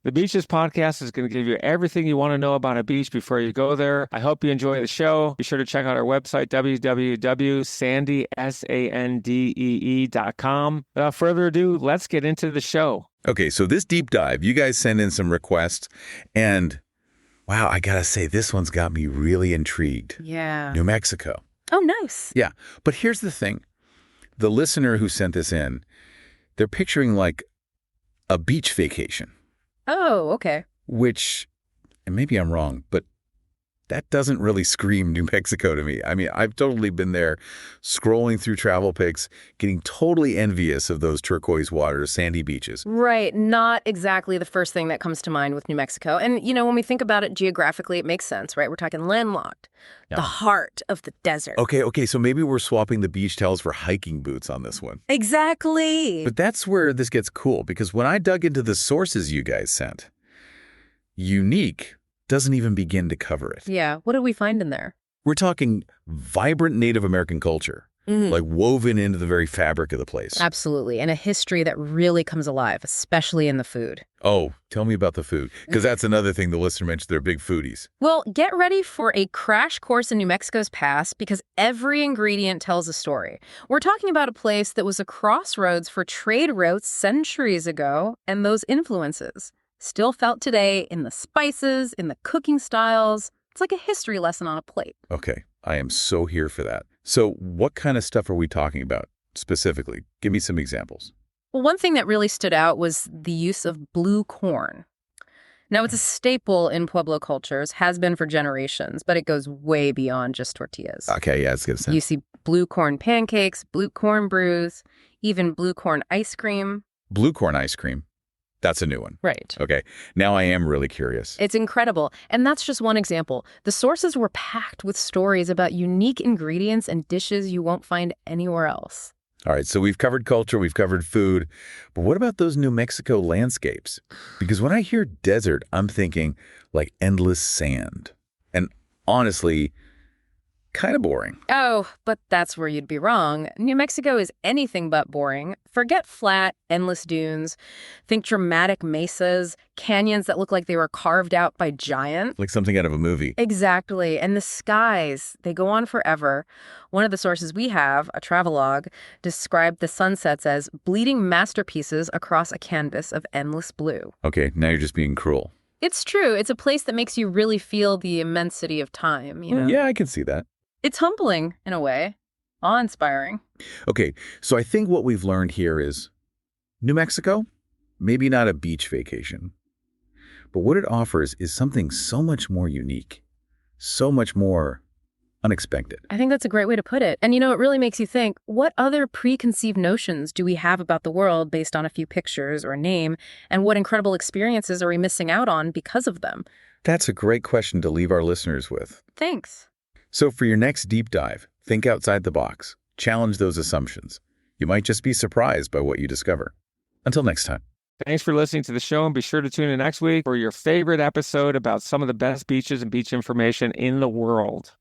The Beaches podcast is going to give you everything you want to know about a beach before you go there. I hope you enjoy the show. Be sure to check out our website, www.sandee.com. Without further ado, let's get into the show. Okay, so this deep dive, you guys send in some requests, and wow, I gotta say, this one's got me really intrigued. Yeah. New Mexico. Oh, nice. Yeah, but here's the thing. The listener who sent this in, they're picturing like a beach vacation. Oh, okay. Which, and maybe I'm wrong, but that doesn't really scream New Mexico to me. I mean, I've totally been there scrolling through travel pics, getting totally envious of those turquoise waters, sandy beaches. Right. Not exactly the first thing that comes to mind with New Mexico. And, when we think about it geographically, it makes sense, right? We're talking landlocked, the heart of the desert. Okay, so maybe we're swapping the beach towels for hiking boots on this one. Exactly. But that's where this gets cool, because when I dug into the sources you guys sent, Uniqu doesn't even begin to cover it. Yeah. What did we find in there? We're talking vibrant Native American culture, like woven into the very fabric of the place. Absolutely. And a history that really comes alive, especially in the food. Oh, tell me about the food, because that's another thing the listener mentioned. They're big foodies. Well, get ready for a crash course in New Mexico's past, because every ingredient tells a story. We're talking about a place that was a crossroads for trade routes centuries ago, and those influences still felt today in the spices, in the cooking styles. It's like a history lesson on a plate. Okay, I am so here for that. So what kind of stuff are we talking about specifically? Give me some examples. Well, one thing that really stood out was the use of blue corn. Now, it's a staple in Pueblo cultures, has been for generations, but it goes way beyond just tortillas. Okay, yeah, it's good sense. You see blue corn pancakes, blue corn brews, even blue corn ice cream. Blue corn ice cream. That's a new one. Right. Okay, now I am really curious. It's incredible. And that's just one example. The sources were packed with stories about unique ingredients and dishes you won't find anywhere else. All right, so we've covered culture, we've covered food, but what about those New Mexico landscapes? Because when I hear desert, I'm thinking like endless sand. And honestly, kind of boring. Oh, but that's where you'd be wrong. New Mexico is anything but boring. Forget flat, endless dunes. Think dramatic mesas, canyons that look like they were carved out by giants. Like something out of a movie. Exactly. And the skies, they go on forever. One of the sources we have, a travelogue, described the sunsets as bleeding masterpieces across a canvas of endless blue. Okay, now you're just being cruel. It's true. It's a place that makes you really feel the immensity of time, Yeah, I can see that. It's humbling, in a way. Awe-inspiring. Okay, so I think what we've learned here is New Mexico, maybe not a beach vacation, but what it offers is something so much more unique, so much more unexpected. I think that's a great way to put it. And, it really makes you think, what other preconceived notions do we have about the world based on a few pictures or a name, and what incredible experiences are we missing out on because of them? That's a great question to leave our listeners with. Thanks. So for your next deep dive, think outside the box. Challenge those assumptions. You might just be surprised by what you discover. Until next time. Thanks for listening to the show, and be sure to tune in next week for your favorite episode about some of the best beaches and beach information in the world.